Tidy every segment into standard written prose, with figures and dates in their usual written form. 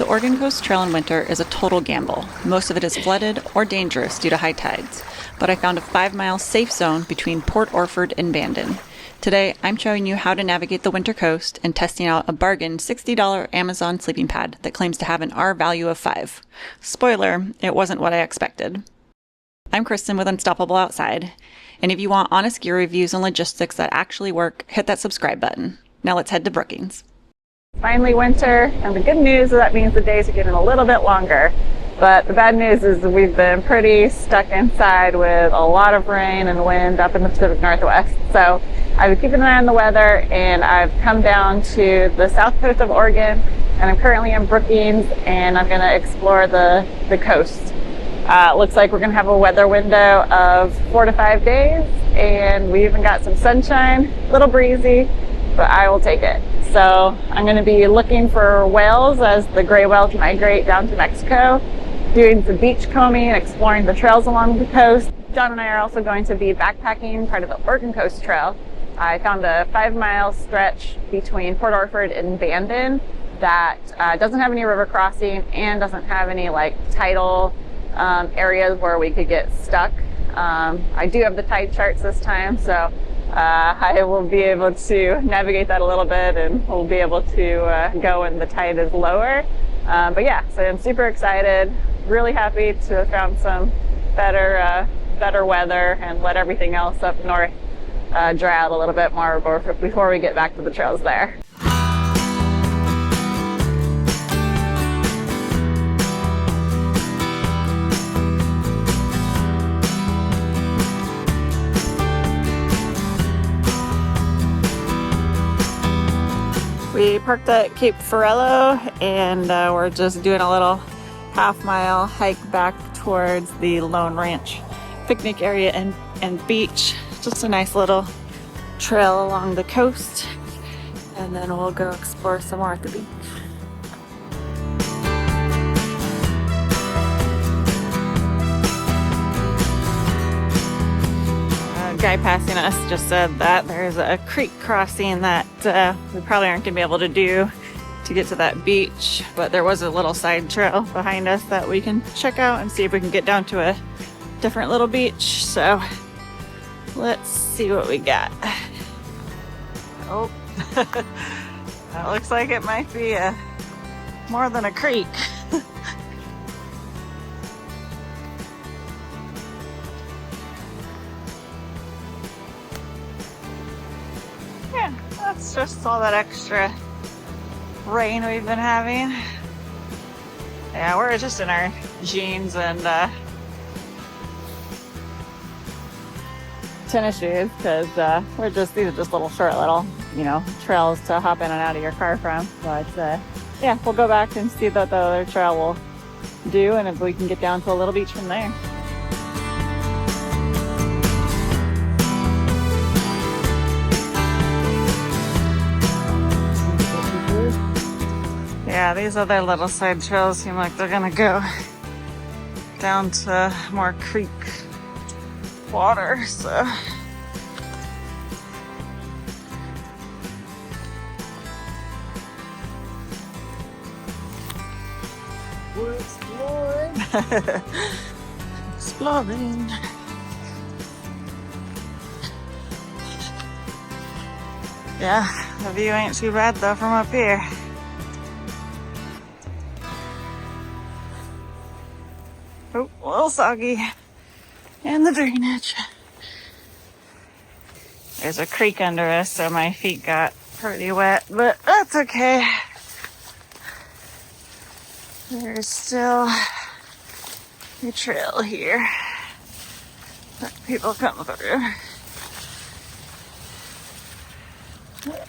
The Oregon Coast Trail in winter is a total gamble. Most of it is flooded or dangerous due to high tides, but I found a 5-mile safe zone between Port Orford and Bandon. Today, I'm showing you how to navigate the winter coast and testing out a bargain $60 Amazon sleeping pad that claims to have an R value of 5. Spoiler, it wasn't what I expected. I'm Kristen with Unstoppable Outside, and if you want honest gear reviews and logistics that actually work, hit that subscribe button. Now let's head to Brookings. Finally winter, and the good news is that means the days are getting a little bit longer. But the bad news is we've been pretty stuck inside with a lot of rain and wind up in the Pacific Northwest. So I've been keeping an eye on the weather, and I've come down to the south coast of Oregon, and I'm currently in Brookings, and I'm going to explore the coast. Looks like we're going to have a weather window of 4 to 5 days, and we even got some sunshine, a little breezy, but I will take it. So I'm going to be looking for whales as the gray whales migrate down to Mexico, doing some beachcombing, exploring the trails along the coast. John and I are also going to be backpacking part of the Oregon Coast Trail. I found a 5-mile stretch between Port Orford and Bandon that doesn't have any river crossing and doesn't have any tidal areas where we could get stuck. I do have the tide charts this time, so I will be able to navigate that a little bit, and we'll be able to go when the tide is lower. But yeah, so I'm super excited, really happy to have found some better weather and let everything else up north dry out a little bit more before we get back to the trails there. We parked at Cape Farello, and we're just doing a little half-mile hike back towards the Lone Ranch picnic area and beach. Just a nice little trail along the coast, and then we'll go explore some more at the beach. Guy passing us just said that there's a creek crossing that we probably aren't going to be able to do to get to that beach, but there was a little side trail behind us that we can check out and see if we can get down to a different little beach. So let's see what we got. Oh, that looks like it might be more than a creek. That's just all that extra rain we've been having. Yeah, we're just in our jeans and tennis shoes, because these are just little short trails to hop in and out of your car from. But yeah, we'll go back and see what the other trail will do, and if we can get down to a little beach from there. Yeah, these other little side trails seem like they're gonna go down to more creek water, so. We're exploring. Exploring. Yeah, the view ain't too bad though from up here. Oh, a little soggy. And the drainage. There's a creek under us, so my feet got pretty wet, but that's okay. There's still a trail here that people come through.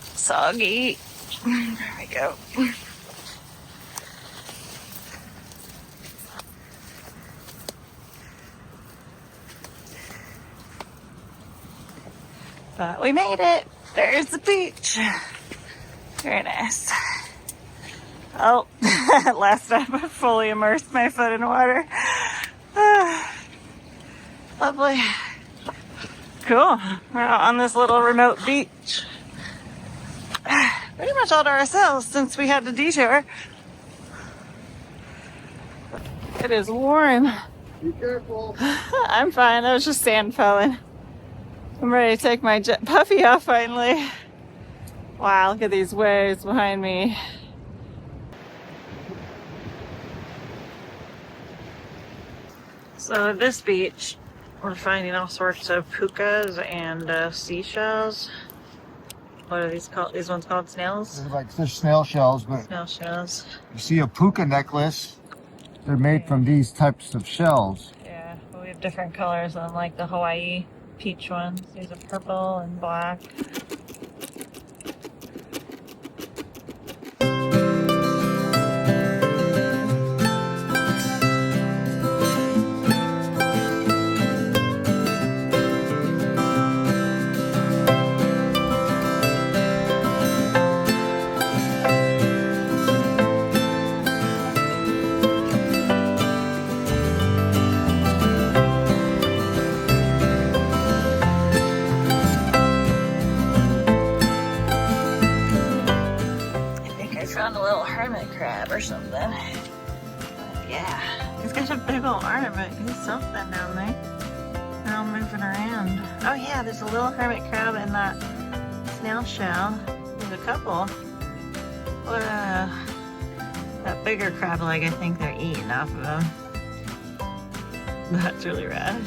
Soggy. There we go. But we made it. There's the beach. Very nice. Oh, last time I fully immersed my foot in water. Lovely. Cool. We're out on this little remote beach. Pretty much all to ourselves since we had the detour. It is warm. Be careful. I'm fine. That was just sand falling. I'm ready to take my jet puffy off finally. Wow, look at these waves behind me. So at this beach, we're finding all sorts of pukas and seashells. What are these called? These ones called snails? They're like fish snail shells, but Snail shells. you see a puka necklace. They're made from these types of shells. Yeah, but we have different colors on like the Hawaii peach ones. These are purple and black. Or something. Yeah, he's got a big old ornament. He's something down there. They're all moving around. Oh yeah, there's a little hermit crab in that snail shell. There's a couple. That bigger crab leg, I think they're eating off of him. That's really rad.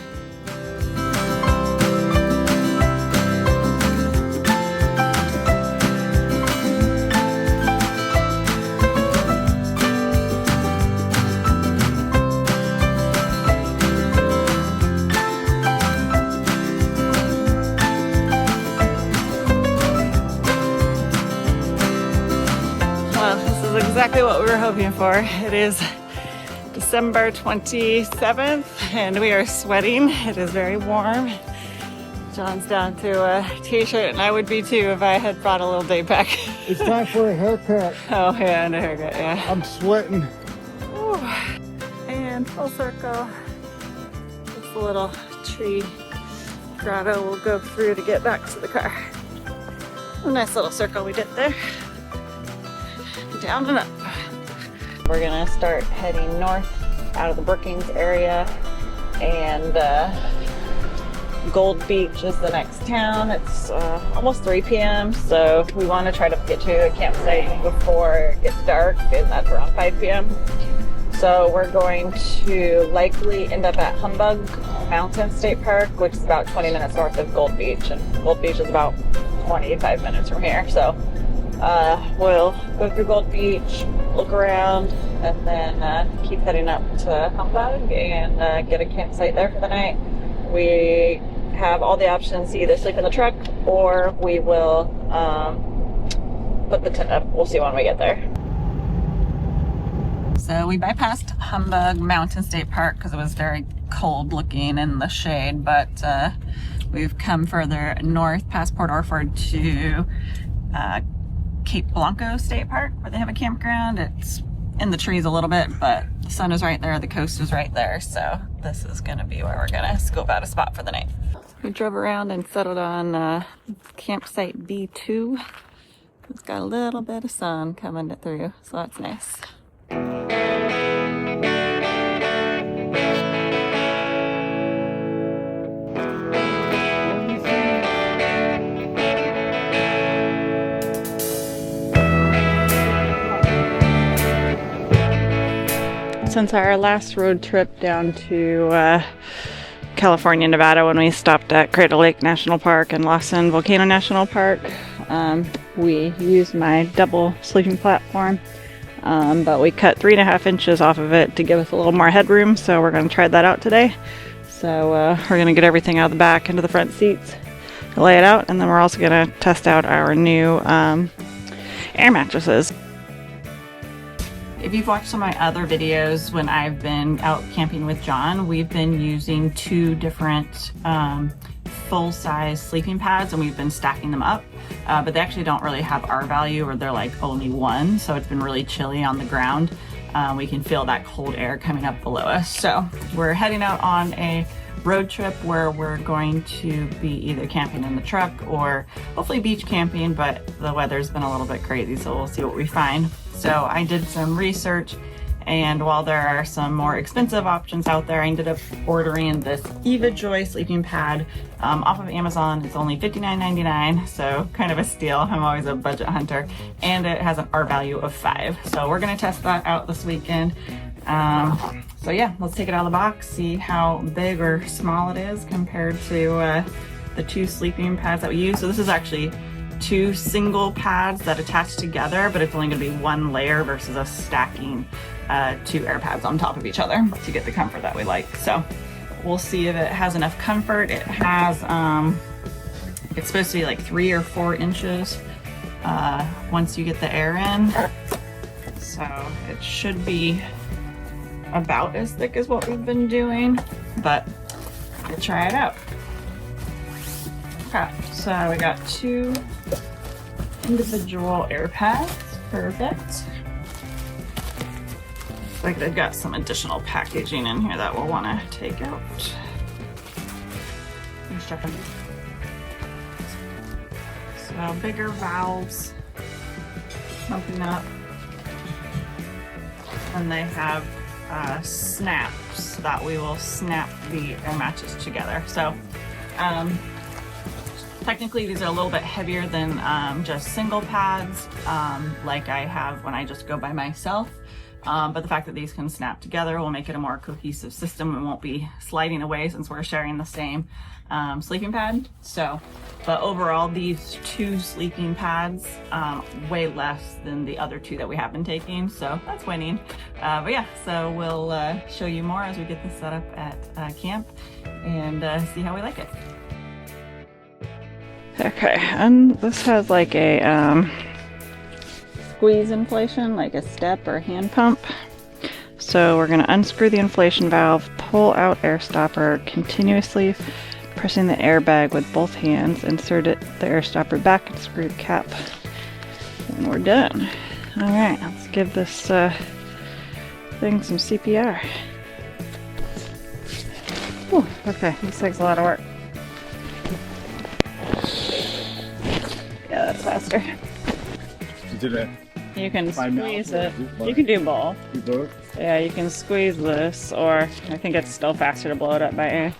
Exactly what we were hoping for. It is December 27th and we are sweating. It is very warm. John's down to a t-shirt and I would be too if I had brought a little day pack. It's time for a haircut. Oh yeah, and a haircut, yeah. I'm sweating. Ooh. And full circle. This little tree grotto we'll go through to get back to the car. A nice little circle we did there. Down and up. We're gonna start heading north out of the Brookings area, and Gold Beach is the next town. It's almost 3 p.m. so we want to try to get to a campsite before it gets dark, and that's around 5 p.m. So we're going to likely end up at Humbug Mountain State Park, which is about 20 minutes north of Gold Beach, and Gold Beach is about 25 minutes from here. So we'll go through Gold Beach, look around, and then keep heading up to Humbug and get a campsite there for the night. We have all the options to either sleep in the truck or we will put the tent up. We'll see when we get there. So we bypassed Humbug Mountain State Park because it was very cold looking in the shade, but we've come further north past Port Orford to Cape Blanco State Park, where they have a campground. It's in the trees a little bit, but the sun is right there, the coast is right there, so this is going to be where we're going to scope out a spot for the night. We drove around and settled on campsite B2. It's got a little bit of sun coming through, so that's nice. Since our last road trip down to California, Nevada, when we stopped at Crater Lake National Park and Lawson Volcano National Park, we used my double sleeping platform, but we cut 3.5 inches off of it to give us a little more headroom, so we're going to try that out today. So we're going to get everything out of the back into the front seats, lay it out, and then we're also going to test out our new air mattresses. If you've watched some of my other videos when I've been out camping with John, we've been using 2 different full-size sleeping pads, and we've been stacking them up, but they actually don't really have R value, or they're like only 1, so it's been really chilly on the ground. We can feel that cold air coming up below us. So we're heading out on a road trip where we're going to be either camping in the truck or hopefully beach camping, but the weather's been a little bit crazy, so we'll see what we find. So I did some research, And while there are some more expensive options out there, I ended up ordering this EvaJoy sleeping pad off of Amazon. It's only $59.99, so kind of a steal. I'm always a budget hunter. And it has an R value of 5. So we're gonna test that out this weekend. So yeah, let's take it out of the box, see how big or small it is compared to the 2 sleeping pads that we use. So this is actually 2 single pads that attach together, but it's only gonna be 1 layer versus us stacking 2 air pads on top of each other to get the comfort that we like. So we'll see if it has enough comfort. It has, it's supposed to be like 3 or 4 inches once you get the air in. So it should be about as thick as what we've been doing, but we'll try it out. Okay, so we got 2 individual air pads. Perfect. Looks like they've got some additional packaging in here that we'll want to take out. Thanks, Jeffrey. So bigger valves, pumping up, and they have snaps that we will snap the air matches together. So technically these are a little bit heavier than just single pads like I have when I just go by myself. But the fact that these can snap together will make it a more cohesive system and won't be sliding away since we're sharing the same sleeping pad. So, but overall these 2 sleeping pads way less than the other 2 that we have been taking, so that's winning. But yeah, so we'll show you more as we get this set up at camp and see how we like it. Okay, and this has like a squeeze inflation, like a step or hand pump. So we're going to unscrew the inflation valve, pull out air stopper, continuously pressing the airbag with both hands, insert the air stopper back and screw the cap, and we're done. All right, let's give this thing some CPR. Whew, okay, this takes a lot of work. Yeah, that's faster. You did it. You can squeeze it. You can do both. Do both? Yeah, you can squeeze this, or I think it's still faster to blow it up by air.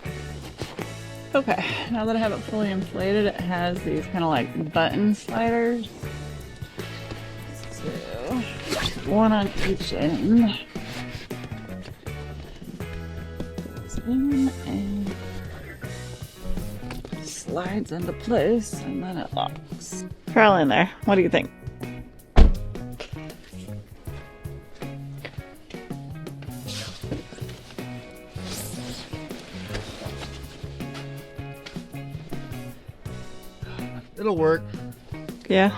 Okay, now that I have it fully inflated, it has these kind of like button sliders. So, one on each end. Goes in and slides into place, and then it locks. Crawl in there. What do you think? It'll work. Yeah.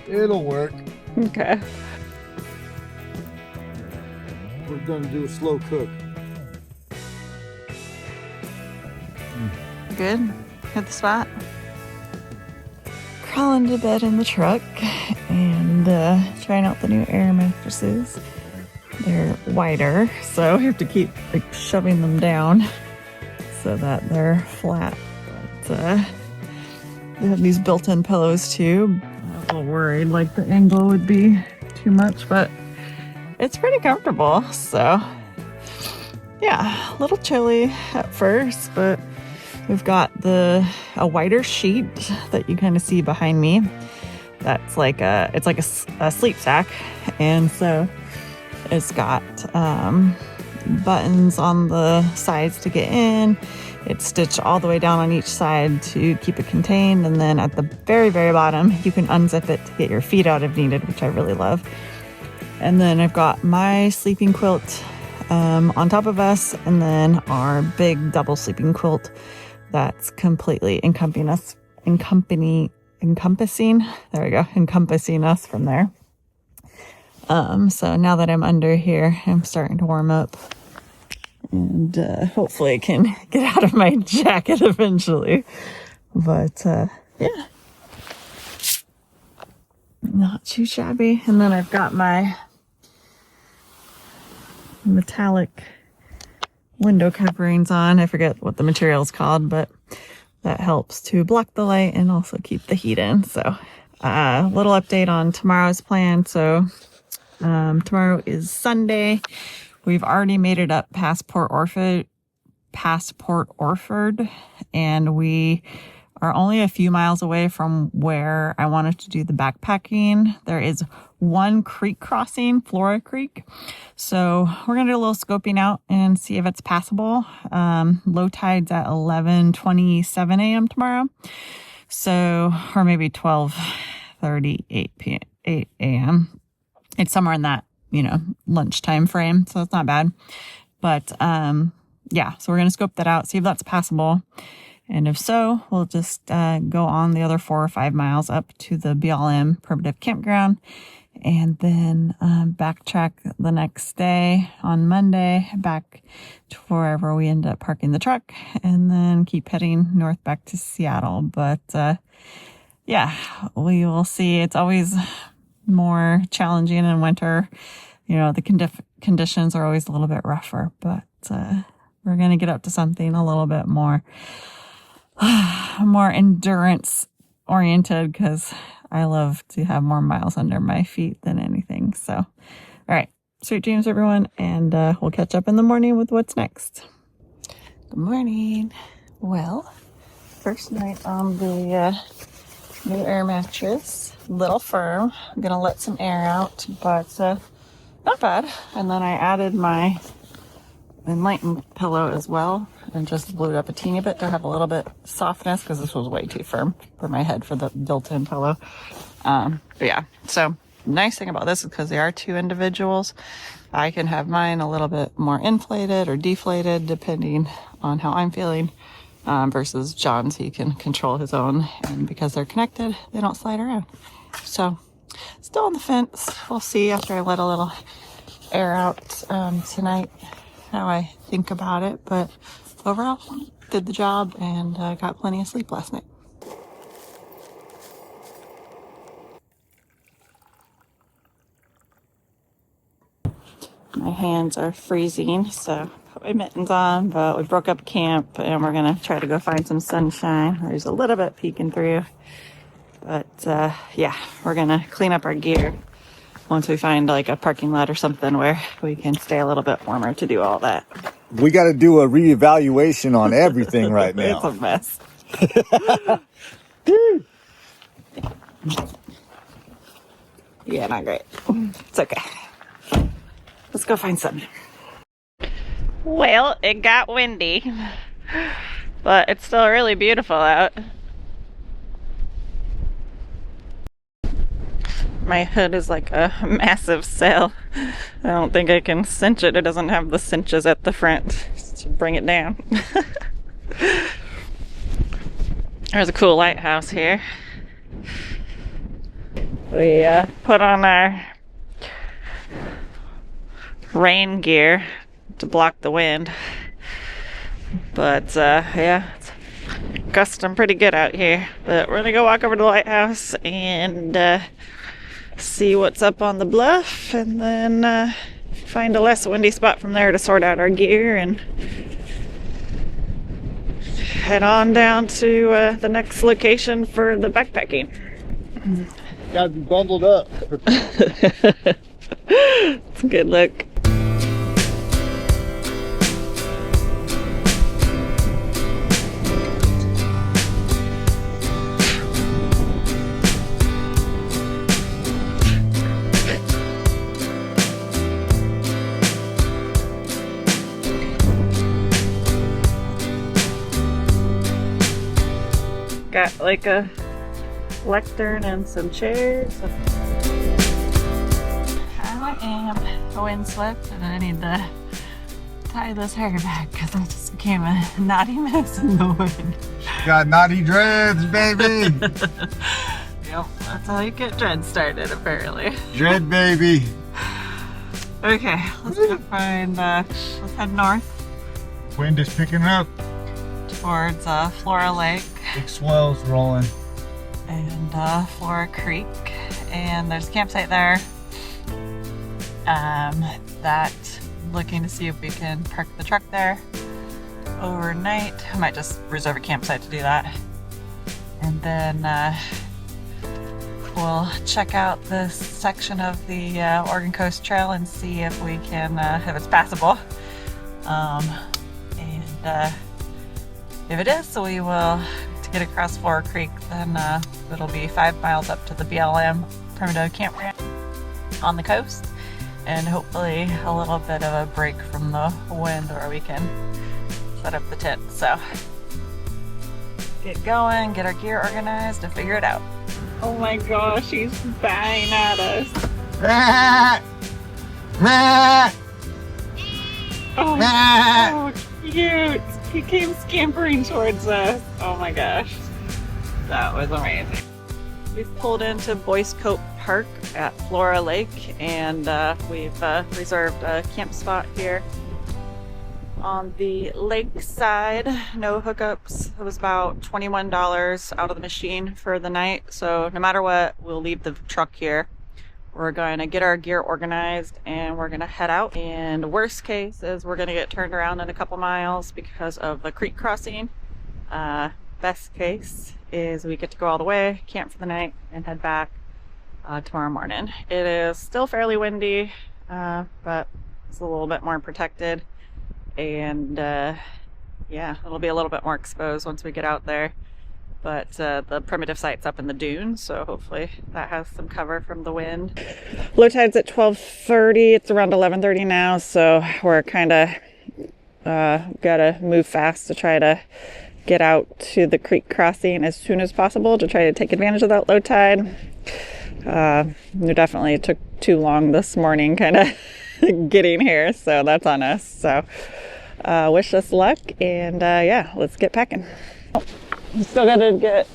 It'll work. Okay. We're gonna do a slow cook. Good. Hit the spot. Crawling to bed in the truck and trying out the new air mattresses. They're wider, so we have to keep like shoving them down so that they're flat. But they have these built-in pillows too. I was a little worried like the angle would be too much, but it's pretty comfortable. So yeah, a little chilly at first, but we've got a wider sheet that you kind of see behind me. That's like it's like a sleep sack, and so it's got buttons on the sides to get in. It's stitched all the way down on each side to keep it contained, and then at the very, very bottom, you can unzip it to get your feet out if needed, which I really love. And then I've got my sleeping quilt on top of us, and then our big double sleeping quilt that's completely encompassing us from there. So now that I'm under here, I'm starting to warm up. And hopefully I can get out of my jacket eventually. But yeah, not too shabby. And then I've got my metallic window coverings on. I forget what the material is called, but that helps to block the light and also keep the heat in. So little update on tomorrow's plan. So Tomorrow is Sunday. We've already made it up past Port Orford, and we are only a few miles away from where I wanted to do the backpacking. There is one creek crossing, Flora Creek. So we're gonna do a little scoping out and see if it's passable. Low tide's at 11:27 a.m. tomorrow. So, or maybe 12:38 8 a.m. It's somewhere in that, lunchtime frame. So it's not bad. But, yeah, so we're going to scope that out, see if that's passable. And if so, we'll just go on the other 4 or 5 miles up to the BLM primitive campground, and then backtrack the next day on Monday back to wherever we end up parking the truck, and then keep heading north back to Seattle. But yeah, we will see. It's always more challenging in winter. The conditions are always a little bit rougher, but we're going to get up to something a little bit more endurance oriented, because I love to have more miles under my feet than anything. So, all right. Sweet dreams, everyone. And we'll catch up in the morning with what's next. Good morning. Well, first night on the new air mattress. Little firm. I'm going to let some air out, but not bad. And then I added my Enlighten pillow as well, and just blew it up a teeny bit to have a little bit softness, because this was way too firm for my head for the built-in pillow. But yeah, so nice thing about this is because they are two individuals, I can have mine a little bit more inflated or deflated depending on how I'm feeling, versus John's. He can control his own, and because they're connected, they don't slide around. So still on the fence. We'll see after I let a little air out tonight how I think about it, but overall did the job, and got plenty of sleep last night. My hands are freezing, so put my mittens on, but we broke up camp and we're gonna try to go find some sunshine. There's a little bit peeking through, but yeah, we're gonna clean up our gear once we find like a parking lot or something where we can stay a little bit warmer to do all that. We got to do a reevaluation on everything right now. It's a mess. Yeah, not great. It's okay. Let's go find some. Well, it got windy, but it's still really beautiful out. My hood is like a massive sail. I don't think I can cinch it. It doesn't have the cinches at the front to bring it down. There's a cool lighthouse here. We put on our rain gear to block the wind. But yeah, it's gusting pretty good out here. But we're gonna go walk over to the lighthouse and see what's up on the bluff, and then find a less windy spot from there to sort out our gear and head on down to the next location for the backpacking. Gotta be bundled up. It's a good look. Got like a lectern and some chairs. I am windswept, and I need to tie this hair back because I just became a knotty mess in the wind. Got naughty dreads, baby. Yep, that's how you get dreads started, apparently. Dread baby. Okay, let's go find. Let's head north. Wind is picking up. Towards Flora Lake. Big swells rolling. And Flora Creek, and there's a campsite there. That looking to see if we can park the truck there overnight. I might just reserve a campsite to do that, and then we'll check out this section of the Oregon Coast Trail and see if we can, if it's passable. And if it is, so we will, to get across Flora Creek, then it'll be 5 miles up to the BLM primitive campground on the coast, and hopefully a little bit of a break from the wind where we can set up the tent. So get going, get our gear organized, and figure it out. Oh my gosh, he's banging at us. Oh, so cute. He came scampering towards us. Oh my gosh, that was amazing. We've pulled into Boyce Cope Park at Flora Lake, and we've reserved a camp spot here on the lake side. No hookups. It was about $21 out of the machine for the night, so no matter what, we'll leave the truck here. We're going to get our gear organized and we're going to head out. And worst case is we're going to get turned around in a couple miles because of the creek crossing. Best case is we get to go all the way, camp for the night, and head back tomorrow morning. It is still fairly windy, but it's a little bit more protected. And yeah, it'll be a little bit more exposed once we get out there. But the primitive site's up in the dunes, so hopefully that has some cover from the wind. Low tide's at 12:30. It's around 11:30 now, so we're kind of gotta move fast to try to get out to the creek crossing as soon as possible to try to take advantage of that low tide. It definitely took too long this morning kind of getting here, so that's on us. So wish us luck, and yeah, let's get packing. Still got to get,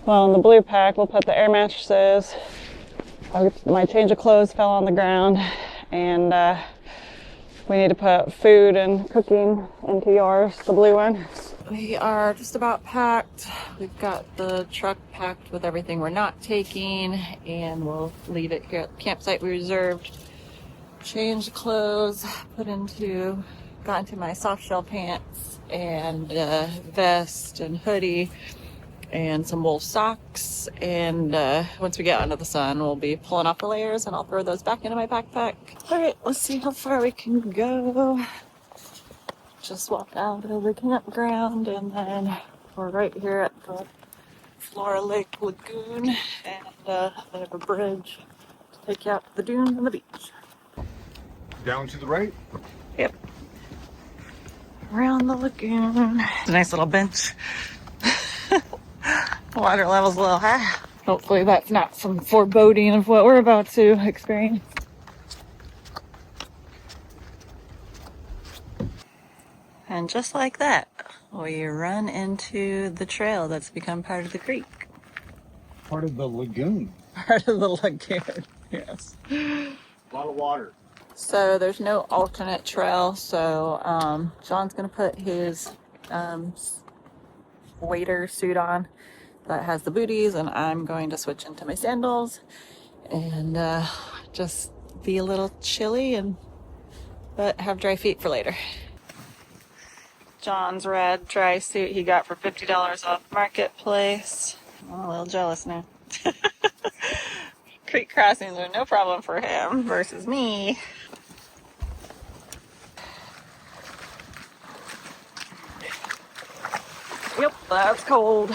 well, in the blue pack, we'll put the air mattresses. My change of clothes fell on the ground, and we need to put food and cooking into yours, the blue one. We are just about packed. We've got the truck packed with everything we're not taking, and we'll leave it here at the campsite we reserved. Change clothes, got into my soft shell pants and vest and hoodie and some wool socks, and once we get under the sun we'll be pulling off the layers and I'll throw those back into my backpack. All right, let's see how far we can go. Just walk out of the campground, and then we're right here at the Flora Lake Lagoon, and they have a bridge to take you out to the dunes and the beach. Down to the right? Yep. Around the lagoon. It's a nice little bench. Water level's a little high. Hopefully that's not some foreboding of what we're about to experience. And just like that, we run into the trail that's become part of the creek. Part of the lagoon. Part of the lagoon, yes. A lot of water. So there's no alternate trail, so John's gonna put his wader suit on that has the booties, and I'm going to switch into my sandals and just be a little chilly, but have dry feet for later. John's red dry suit he got for $50 off Marketplace. I'm a little jealous now. Creek crossings are no problem for him versus me. Yep, that's cold.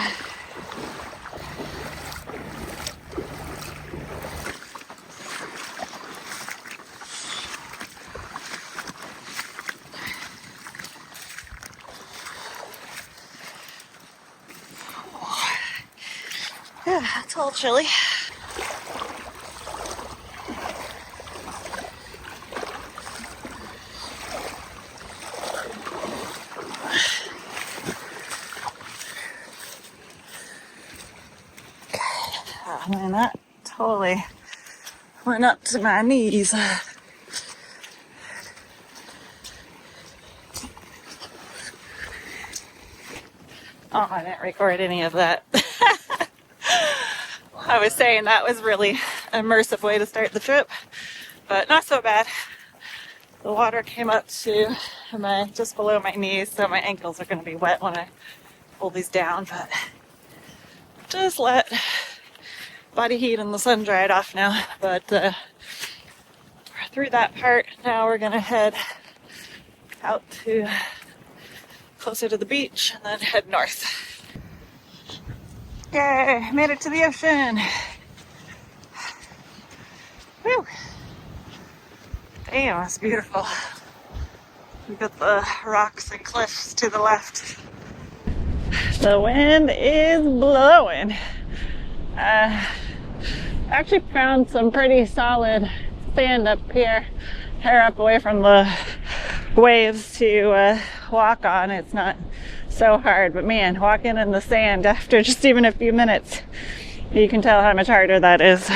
Yeah, it's a little chilly. Man, that totally went up to my knees. Oh, I didn't record any of that. I was saying that was really an immersive way to start the trip, but not so bad. The water came up to just below my knees, so my ankles are going to be wet when I pull these down, but just let body heat and the sun dried off now, but we're through that part. Now we're gonna head out to closer to the beach and then head north. Yay, made it to the ocean. Whew. Damn, it's beautiful. We've got the rocks and cliffs to the left. The wind is blowing. Actually found some pretty solid sand up here, higher up away from the waves to walk on. It's not so hard, but man, walking in the sand after just even a few minutes, you can tell how much harder that is.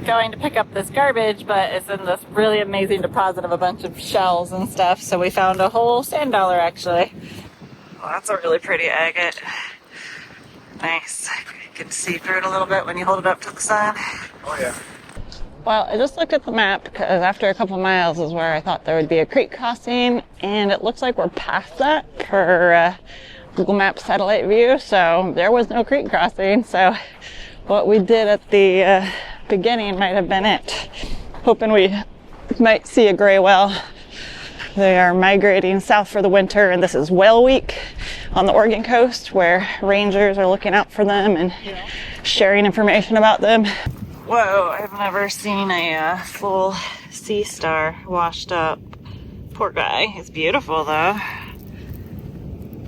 Going to pick up this garbage, but it's in this really amazing deposit of a bunch of shells and stuff, so we found a whole sand dollar actually. Well, that's a really pretty agate. Nice. You can see through it a little bit when you hold it up to the sun. Oh yeah. Well, I just looked at the map because after a couple miles is where I thought there would be a creek crossing, and it looks like we're past that per Google Maps satellite view, so there was no creek crossing. So what we did at the beginning might have been it. Hoping we might see a gray whale. They are migrating south for the winter, and this is whale week on the Oregon coast where rangers are looking out for them and sharing information about them. Whoa, I've never seen a full sea star washed up. Poor guy. He's beautiful though.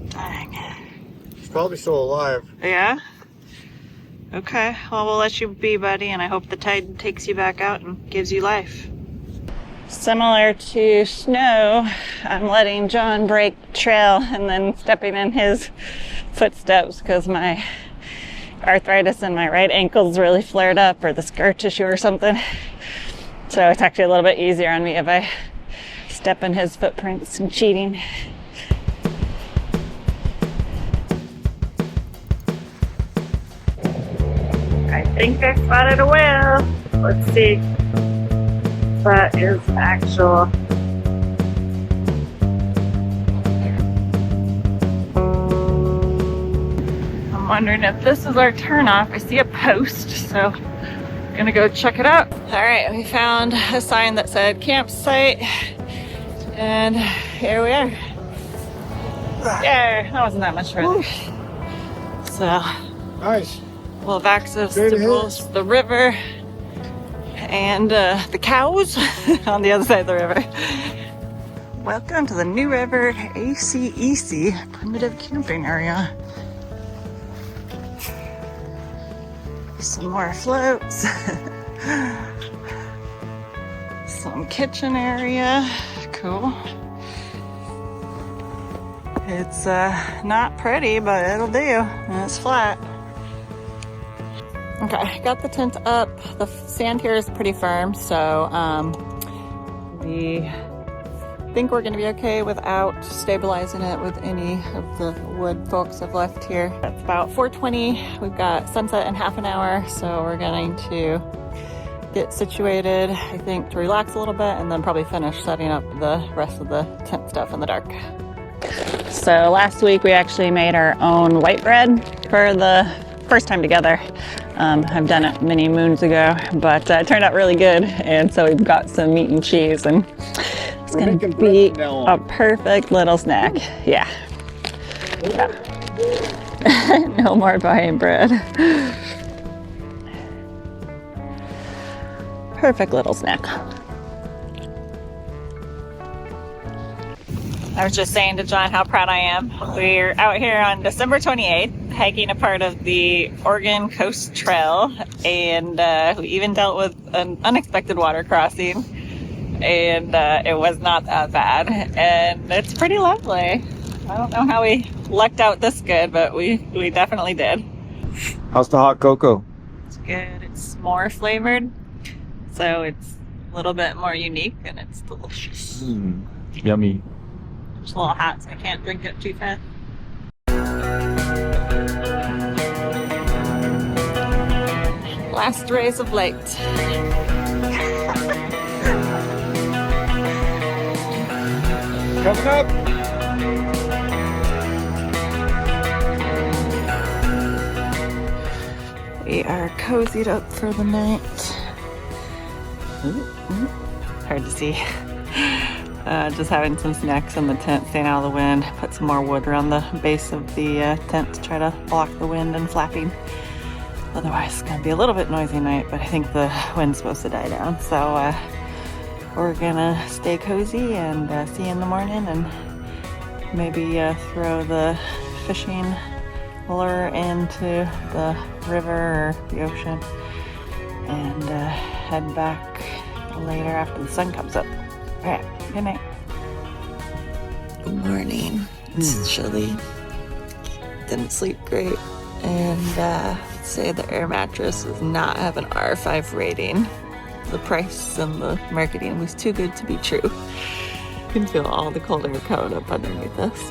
Dang. He's probably still alive. Yeah? Okay, well, we'll let you be, buddy, and I hope the tide takes you back out and gives you life. Similar to snow, I'm letting John break trail and then stepping in his footsteps because my arthritis in my right ankle's really flared up, or the scar tissue or something. So it's actually a little bit easier on me if I step in his footprints and cheating. I think I spotted a whale. Let's see. That is actual. I'm wondering if this is our turnoff. I see a post, so I'm gonna go check it out. All right, we found a sign that said campsite, and here we are. Yeah, that wasn't that much further. So, Nice. little access to both the river and the cows on the other side of the river. Welcome to the New River ACEC Primitive Camping Area. Some more floats. Some kitchen area. Cool. It's not pretty, but it'll do. And it's flat. Okay, got the tent up. The sand here is pretty firm, so we think we're gonna be okay without stabilizing it with any of the wood folks have left here. It's about 4:20. We've got sunset in half an hour, so we're going to get situated, I think, to relax a little bit, and then probably finish setting up the rest of the tent stuff in the dark. So last week we actually made our own white bread for the first time together. I've done it many moons ago, but it turned out really good, and so we've got some meat and cheese, and it's going to be a perfect little snack. Yeah. No more buying bread. Perfect little snack. I was just saying to John how proud I am. We're out here on December 28th, hiking a part of the Oregon Coast Trail, and we even dealt with an unexpected water crossing, and it was not that bad, and it's pretty lovely. I don't know how we lucked out this good, but we definitely did. How's the hot cocoa? It's good. It's more flavored, so it's a little bit more unique, and it's delicious. Yummy. It's a little hot, so I can't drink it too fast. Last rays of light. Coming up. We are cozied up for the night. Hard to see. Just having some snacks in the tent, staying out of the wind. Put some more wood around the base of the tent to try to block the wind and flapping. Otherwise, it's gonna be a little bit noisy night, but I think the wind's supposed to die down. So we're gonna stay cozy and see you in the morning, and maybe throw the fishing lure into the river or the ocean, and head back later after the sun comes up. All right, good night. Good morning. It's chilly. Didn't sleep great, and I'd say the air mattress does not have an R5 rating. The price and the marketing was too good to be true. You can feel all the cold air coming up underneath us.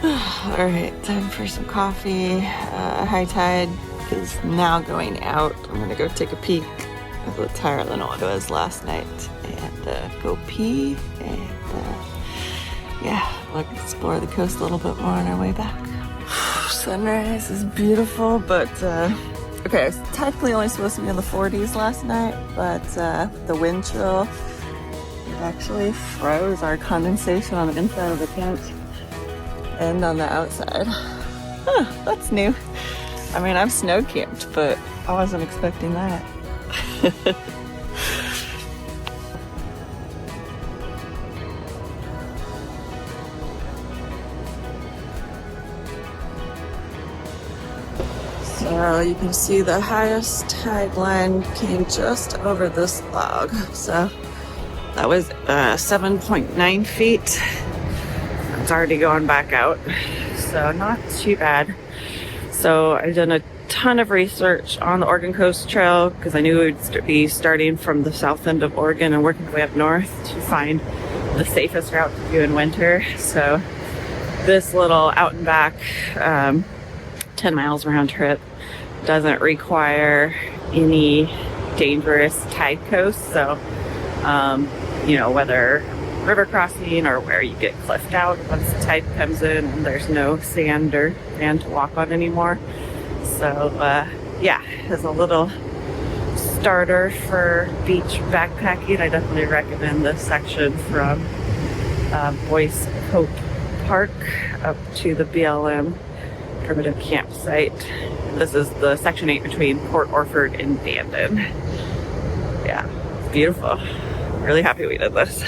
All right, time for some coffee. High tide is now going out. I'm gonna go take a peek. I'm a little tired than what it was last night, and go pee, and yeah, we'll explore the coast a little bit more on our way back. Sunrise is beautiful, but okay, I was technically only supposed to be in the 40s last night, but the wind chill actually froze our condensation on the inside of the tent and on the outside. Huh, that's new. I mean, I've snow camped, but I wasn't expecting that. So you can see the highest tide line came just over this log. So that was 7.9 feet. It's already going back out, so not too bad. So I've done a ton of research on the Oregon Coast Trail because I knew it would be starting from the south end of Oregon and working way up north to find the safest route to do in winter. So this little out and back 10 miles round trip doesn't require any dangerous tide coast. So you know, whether river crossing or where you get cliffed out once the tide comes in and there's no sand or sand to walk on anymore. So yeah, as a little starter for beach backpacking, I definitely recommend this section from Boyce Hope Park up to the BLM primitive campsite. This is the section 8 between Port Orford and Bandon. Yeah, it's beautiful. Really happy we did this.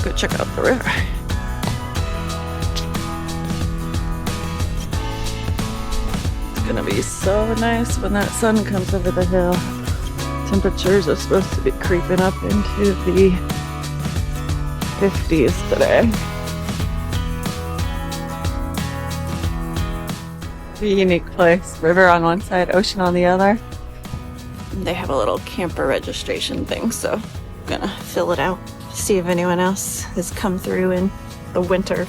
Go check out the river. It's gonna be so nice when that sun comes over the hill. Temperatures are supposed to be creeping up into the 50s today. It's a unique place. River on one side, ocean on the other. They have a little camper registration thing, so I'm gonna fill it out. See if anyone else has come through in the winter.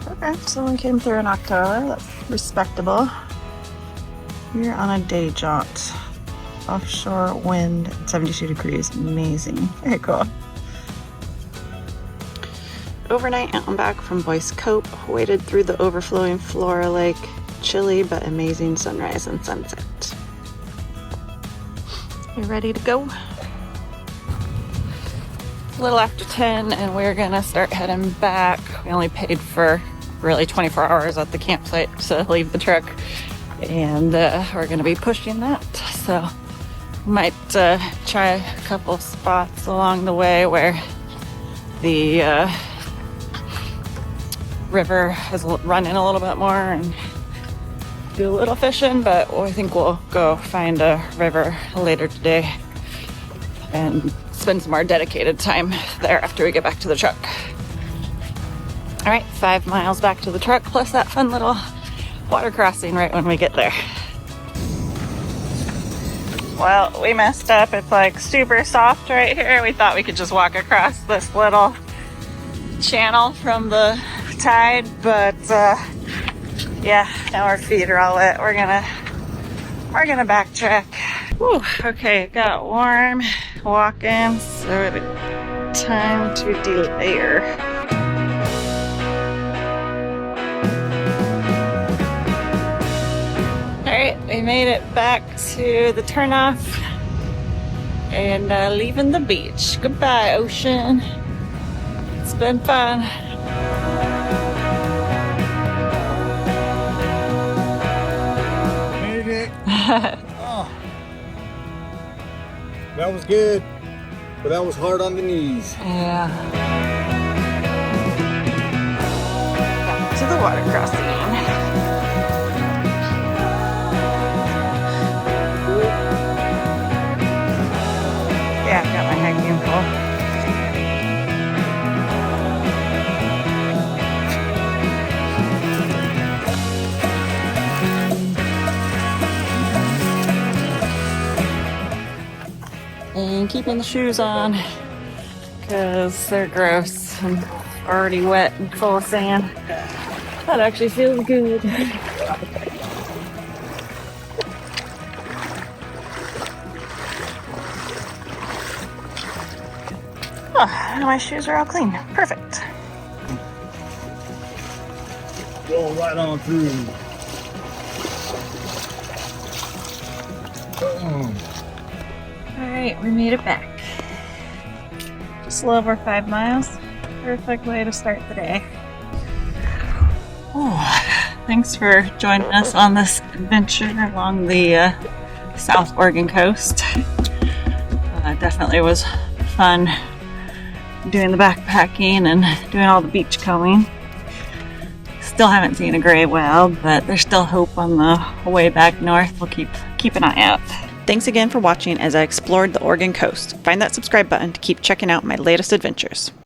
Okay, someone came through in October. That's respectable. You're on a day jaunt. Offshore wind, 72 degrees. Amazing. Very cool. Overnight out and back from Boyce Cope. Waded through the overflowing Flora Lake. Chilly but amazing sunrise and sunset. You ready to go? A little after 10 and we're gonna start heading back. We only paid for really 24 hours at the campsite to leave the truck, and we're gonna be pushing that. So might try a couple spots along the way where the river has run in a little bit more and do a little fishing, but I think we'll go find a river later today and spend some more dedicated time there after we get back to the truck. All right, 5 miles back to the truck, plus that fun little water crossing right when we get there. Well, we messed up. It's like super soft right here. We thought we could just walk across this little channel from the tide, but yeah, now our feet are all wet. We're gonna backtrack. Whew, okay, it got warm walking, so it's time to delayer. Alright, we made it back to the turnoff and leaving the beach. Goodbye, ocean. It's been fun. Made it. Oh. That was good, but that was hard on the knees. Yeah. Back to the water crossing. Yeah, I've got my hiking pole. And keeping the shoes on because they're gross and already wet and full of sand. That actually feels good. Oh, my shoes are all clean. Perfect. Go right on through. Alright, we made it back. Just a little over 5 miles. Perfect way to start the day. Oh, thanks for joining us on this adventure along the South Oregon coast. Definitely was fun doing the backpacking and doing all the beach combing. Still haven't seen a gray whale, but there's still hope on the way back north. We'll keep an eye out. Thanks again for watching as I explored the Oregon coast. Find that subscribe button to keep checking out my latest adventures.